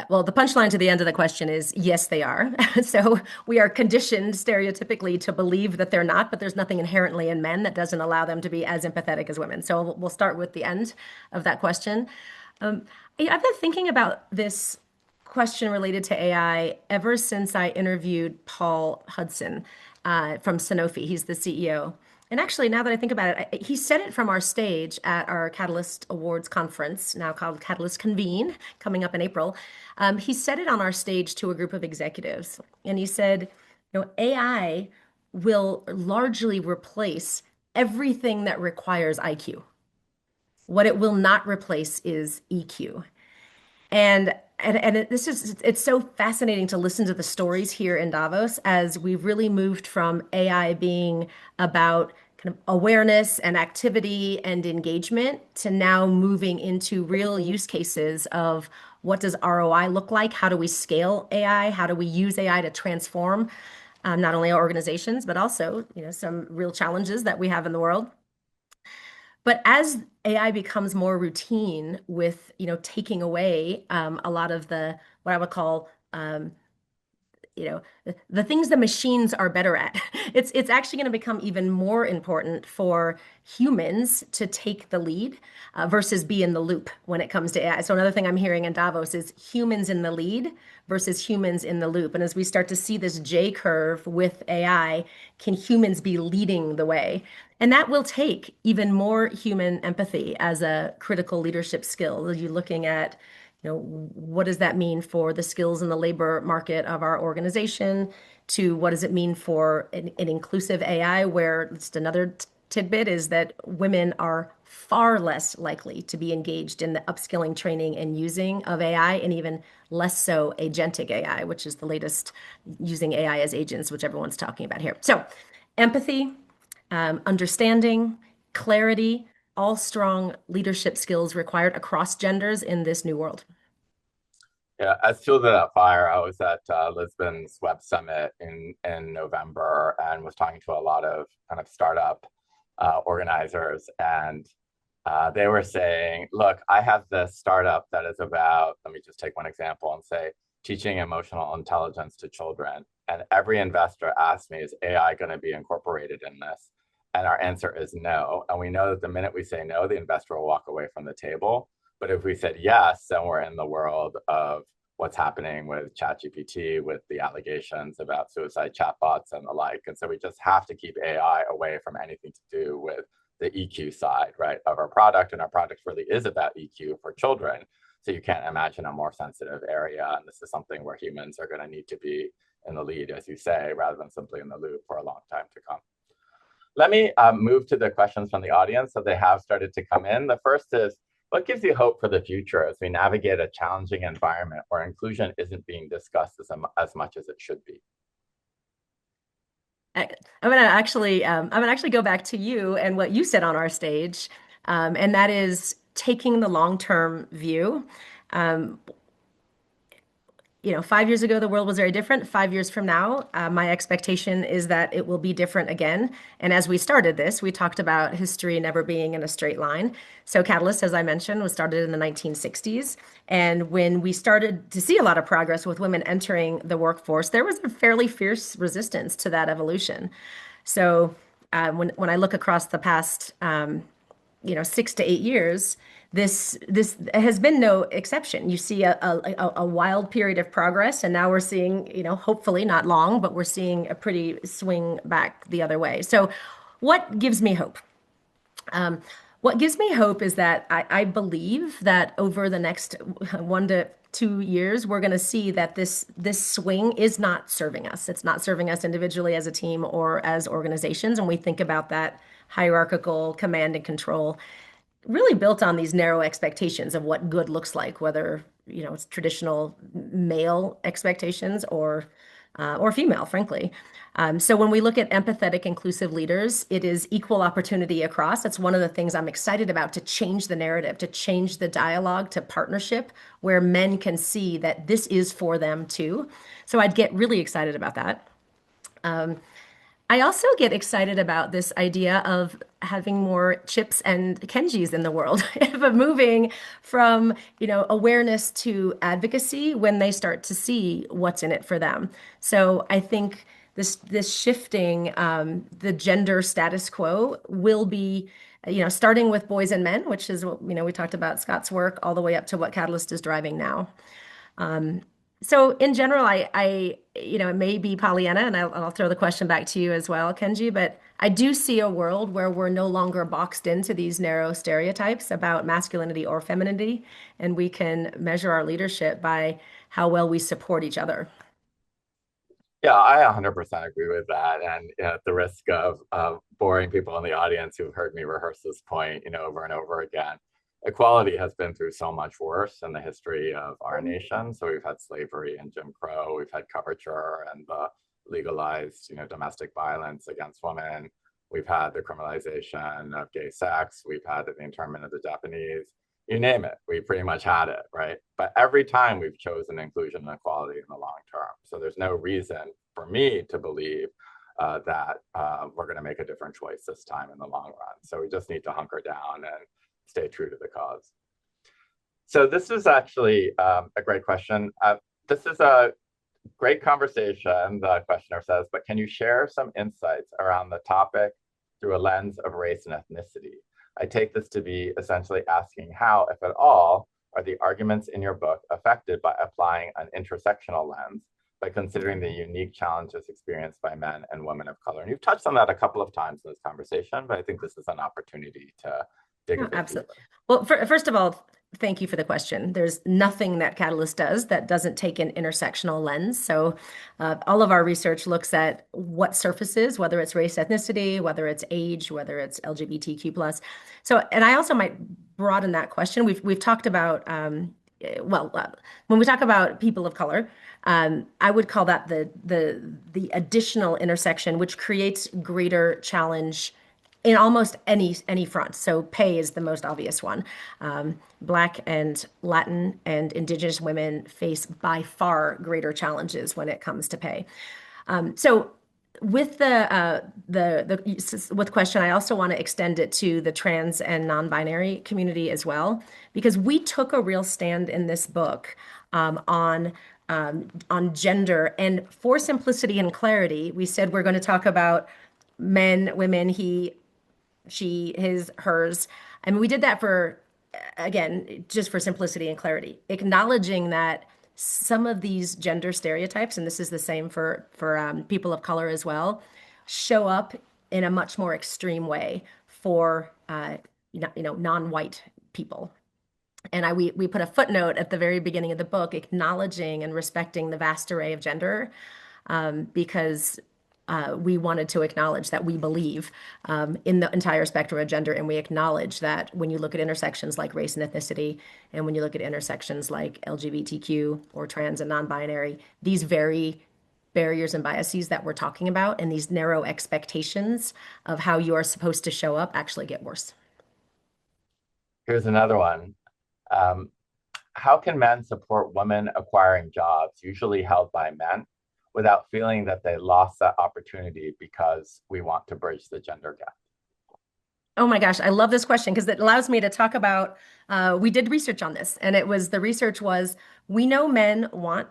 Well, the punchline to the end of the question is yes, they are. So we are conditioned stereotypically to believe that they're not, but there's nothing inherently in men that doesn't allow them to be as empathetic as women. So we'll start with the end of that question. I've been thinking about this question related to AI ever since I interviewed Paul Hudson from Sanofi. He's the CEO. And actually, now that I think about it, he said it from our stage at our Catalyst Awards conference, now called Catalyst Convene, coming up in April. He said it on our stage to a group of executives. And he said, AI will largely replace everything that requires IQ. What it will not replace is EQ. And it's so fascinating to listen to the stories here in Davos as we've really moved from AI being about kind of awareness and activity and engagement to now moving into real use cases of what does ROI look like? How do we scale AI? How do we use AI to transform not only our organizations, but also some real challenges that we have in the world. But as AI becomes more routine with, taking away a lot of what I would call, the things the machines are better at, it's actually going to become even more important for humans to take the lead versus be in the loop when it comes to AI. So another thing I'm hearing in Davos is humans in the lead versus humans in the loop. And as we start to see this J curve with AI, can humans be leading the way? And that will take even more human empathy as a critical leadership skill. You're looking at, what does that mean for the skills in the labor market of our organization, to what does it mean for an inclusive AI, where just another tidbit is that women are far less likely to be engaged in the upskilling, training, and using of AI, and even less so agentic AI, which is the latest, using AI as agents, which everyone's talking about here. So, empathy, understanding, clarity, all strong leadership skills required across genders in this new world. Yeah, as fuel to that fire, I was at Lisbon's Web Summit in November and was talking to a lot of kind of startup organizers, and they were saying, look, I have this startup that is about, let me just take one example and say, teaching emotional intelligence to children. And every investor asks me, is AI going to be incorporated in this? And our answer is no. And we know that the minute we say no, the investor will walk away from the table. But if we said yes, then we're in the world of what's happening with ChatGPT, with the allegations about suicide chatbots and the like. And so we just have to keep AI away from anything to do with the EQ side, right, of our product. And our product really is about EQ for children. So you can't imagine a more sensitive area. And this is something where humans are going to need to be in the lead, as you say, rather than simply in the loop for a long time to come. Let me move to the questions from the audience. So they have started to come in. The first is, what gives you hope for the future as we navigate a challenging environment where inclusion isn't being discussed as much as it should be? I'm gonna actually go back to you and what you said on our stage, and that is taking the long-term view. Um, 5 years ago, the world was very different. 5 years from now, my expectation is that it will be different again. And as we started this, we talked about history never being in a straight line. So Catalyst, as I mentioned, was started in the 1960s. And when we started to see a lot of progress with women entering the workforce, there was a fairly fierce resistance to that evolution. So when I look across the past 6 to 8 years, this has been no exception. You see a wild period of progress, and now we're seeing, hopefully not long, but we're seeing a pretty swing back the other way. So, what gives me hope? What gives me hope is that I believe that over the next 1 to 2 years, we're going to see that this swing is not serving us. It's not serving us individually as a team or as organizations. And we think about that hierarchical command and control, really built on these narrow expectations of what good looks like, whether it's traditional male expectations or female, frankly. So when we look at empathetic, inclusive leaders, it is equal opportunity across. That's one of the things I'm excited about, to change the narrative, to change the dialogue to partnership, where men can see that this is for them too. So I'd get really excited about that. I also get excited about this idea of having more Chips and Kenjis in the world, of moving from, awareness to advocacy when they start to see what's in it for them. So I think this shifting the gender status quo will be, starting with boys and men, which is what, we talked about Scott's work, all the way up to what Catalyst is driving now. So in general, it may be Pollyanna, and I'll throw the question back to you as well, Kenji, but I do see a world where we're no longer boxed into these narrow stereotypes about masculinity or femininity, and we can measure our leadership by how well we support each other. Yeah, I 100% agree with that. And at the risk of boring people in the audience who've heard me rehearse this point, over and over again, equality has been through so much worse in the history of our nation. So we've had slavery and Jim Crow, we've had coverture and the legalized, domestic violence against women. We've had the criminalization of gay sex. We've had the internment of the Japanese. You name it, we pretty much had it, right? But every time we've chosen inclusion and equality in the long term. So there's no reason for me to believe that we're going to make a different choice this time in the long run. So we just need to hunker down and stay true to the cause. So this is actually a great question. This is a great conversation, the questioner says, but can you share some insights around the topic through a lens of race and ethnicity? I take this to be essentially asking how, if at all, are the arguments in your book affected by applying an intersectional lens, by considering the unique challenges experienced by men and women of color? And you've touched on that a couple of times in this conversation, but I think this is an opportunity to dig a bit Absolutely. deeper. Well, first of all, Thank you for the question. There's nothing that Catalyst does that doesn't take an intersectional lens. So, all of our research looks at what surfaces, whether it's race, ethnicity, whether it's age, whether it's LGBTQ plus. So, and I also might broaden that question. We've talked about when we talk about people of color, I would call that the additional intersection, which creates greater challenge in almost any front. So pay is the most obvious one. Black and Latin and Indigenous women face by far greater challenges when it comes to pay. So with with question, I also want to extend it to the trans and non-binary community as well, because we took a real stand in this book on gender, and for simplicity and clarity, we said we're going to talk about men, women, he, she, his, hers. I mean, we did that for, again, just for simplicity and clarity, acknowledging that some of these gender stereotypes, and this is the same for people of color as well, show up in a much more extreme way for non-white people. And we put a footnote at the very beginning of the book acknowledging and respecting the vast array of gender, because we wanted to acknowledge that we believe in the entire spectrum of gender, and we acknowledge that when you look at intersections like race and ethnicity, and when you look at intersections like LGBTQ or trans and non-binary, these very barriers and biases that we're talking about and these narrow expectations of how you are supposed to show up actually get worse. Here's another one. How can men support women acquiring jobs usually held by men without feeling that they lost that opportunity because we want to bridge the gender gap? Oh my gosh, I love this question because it allows me to talk about, we did research on this, and the research was, we know men want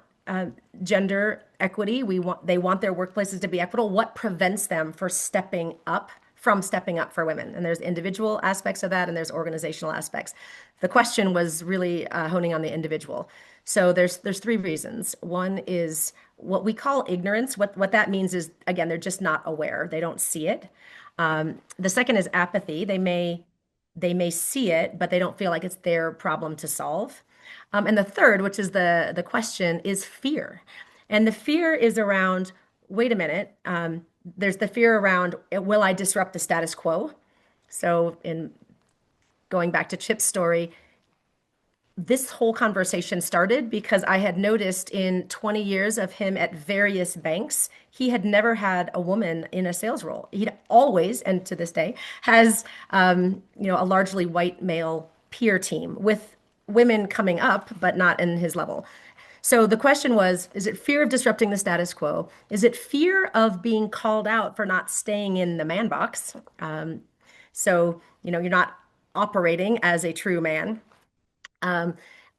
gender equity. They want their workplaces to be equitable. What prevents them from stepping up for women? And there's individual aspects of that, and there's organizational aspects. The question was really honing on the individual. So there's three reasons. One is what we call ignorance. What that means is, again, they're just not aware. They don't see it. The second is apathy. They may see it, but they don't feel like it's their problem to solve. And the third, which is the question, is fear. And the fear is around, wait a minute, there's the fear around, will I disrupt the status quo? So in going back to Chip's story, this whole conversation started because I had noticed in 20 years of him at various banks, he had never had a woman in a sales role. He'd always, and to this day, has a largely white male peer team with women coming up, but not in his level. So the question was, is it fear of disrupting the status quo? Is it fear of being called out for not staying in the man box? So, you're not operating as a true man.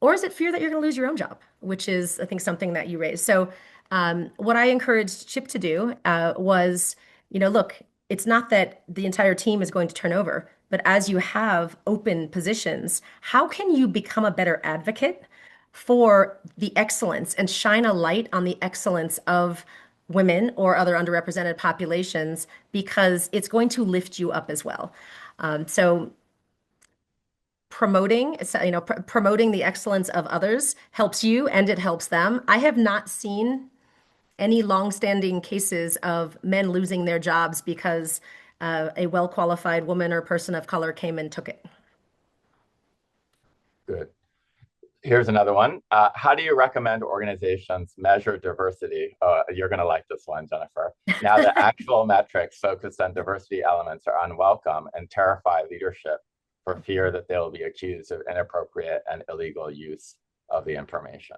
Or is it fear that you're going to lose your own job, which is, I think, something that you raised. So what I encouraged Chip to do was, look, it's not that the entire team is going to turn over, but as you have open positions, how can you become a better advocate for the excellence and shine a light on the excellence of women or other underrepresented populations, because it's going to lift you up as well. So promoting the excellence of others helps you and it helps them. I have not seen any longstanding cases of men losing their jobs because a well-qualified woman or person of color came and took it. Good. Here's another one. How do you recommend organizations measure diversity? You're going to like this one, Jennifer. Now the actual metrics focused on diversity elements are unwelcome and terrify leadership for fear that they will be accused of inappropriate and illegal use of the information.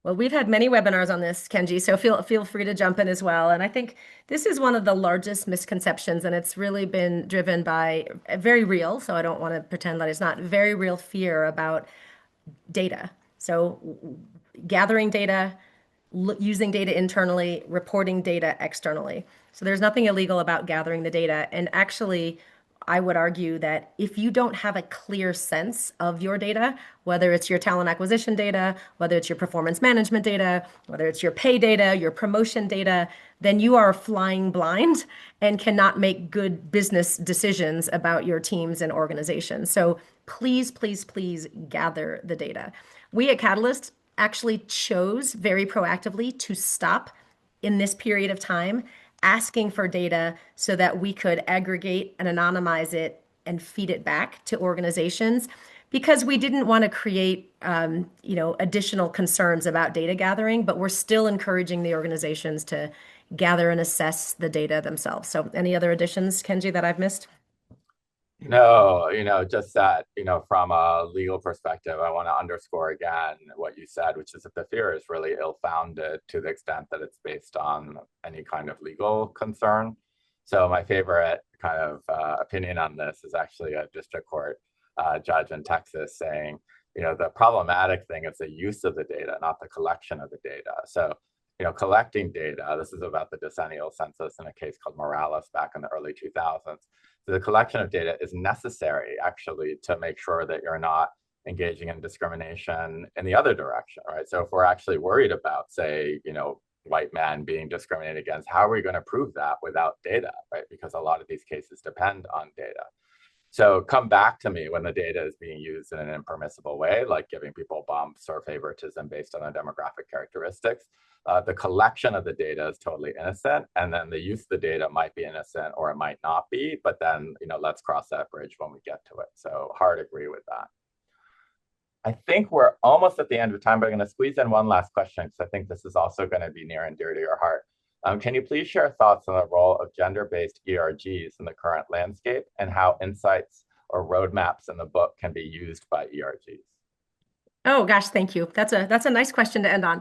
Well, we've had many webinars on this, Kenji, so feel free to jump in as well. And I think this is one of the largest misconceptions, and it's really been driven by very real, so I don't want to pretend that it's not, very real fear about data. So gathering data, using data internally, reporting data externally. So there's nothing illegal about gathering the data. And actually, I would argue that if you don't have a clear sense of your data, whether it's your talent acquisition data, whether it's your performance management data, whether it's your pay data, your promotion data, then you are flying blind and cannot make good business decisions about your teams and organizations. So please, please, please gather the data. We at Catalyst actually chose very proactively to stop in this period of time asking for data so that we could aggregate and anonymize it and feed it back to organizations because we didn't want to create additional concerns about data gathering, but we're still encouraging the organizations to gather and assess the data themselves. So any other additions, Kenji, that I've missed? No, just that, from a legal perspective, I want to underscore again what you said, which is that the fear is really ill-founded to the extent that it's based on any kind of legal concern. So my favorite kind of opinion on this is actually a district court judge in Texas saying, the problematic thing is the use of the data, not the collection of the data. So, collecting data, this is about the decennial census in a case called Morales back in the early 2000s. So the collection of data is necessary actually to make sure that you're not engaging in discrimination in the other direction, right? So if we're actually worried about, say, white men being discriminated against, how are we going to prove that without data, right? Because a lot of these cases depend on data. So come back to me when the data is being used in an impermissible way, like giving people bumps or favoritism based on their demographic characteristics. The collection of the data is totally innocent, and then the use of the data might be innocent or it might not be, but then, let's cross that bridge when we get to it. So hard agree with that. I think we're almost at the end of time, but I'm going to squeeze in one last question because I think this is also going to be near and dear to your heart. Can you please share thoughts on the role of gender-based ERGs in the current landscape and how insights or roadmaps in the book can be used by ERGs? Oh gosh, thank you. That's a nice question to end on.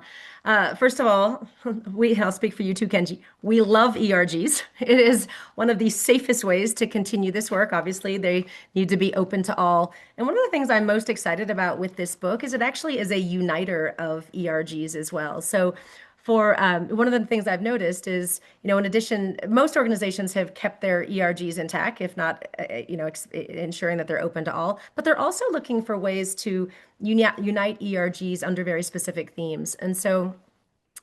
First of all, I'll speak for you too, Kenji. We love ERGs. It is one of the safest ways to continue this work. Obviously, they need to be open to all. And one of the things I'm most excited about with this book is it actually is a uniter of ERGs as well. So for one of the things I've noticed is, in addition, most organizations have kept their ERGs intact, if not, ensuring that they're open to all. But they're also looking for ways to unite ERGs under very specific themes. And so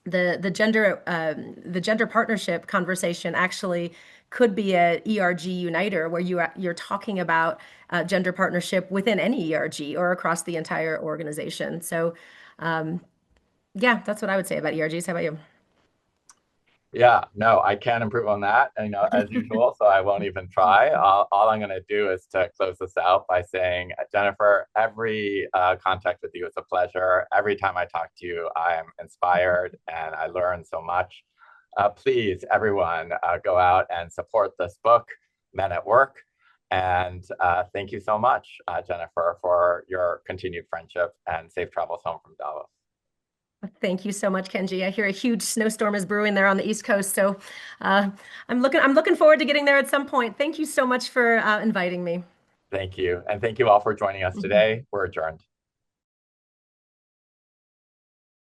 the gender partnership conversation actually could be a ERG uniter where you're talking about gender partnership within any ERG or across the entire organization. So. Yeah, that's what I would say about ERGs. How about you? Yeah, no, I can improve on that, as usual, so I won't even try. All I'm going to do is to close this out by saying, Jennifer, every contact with you is a pleasure. Every time I talk to you, I'm inspired and I learn so much. Please, everyone, go out and support this book, Men at Work. And thank you so much, Jennifer, for your continued friendship and safe travels home from Davos. Thank you so much, Kenji. I hear a huge snowstorm is brewing there on the East Coast, so I'm looking forward to getting there at some point. Thank you so much for inviting me. Thank you. And thank you all for joining us today. We're adjourned.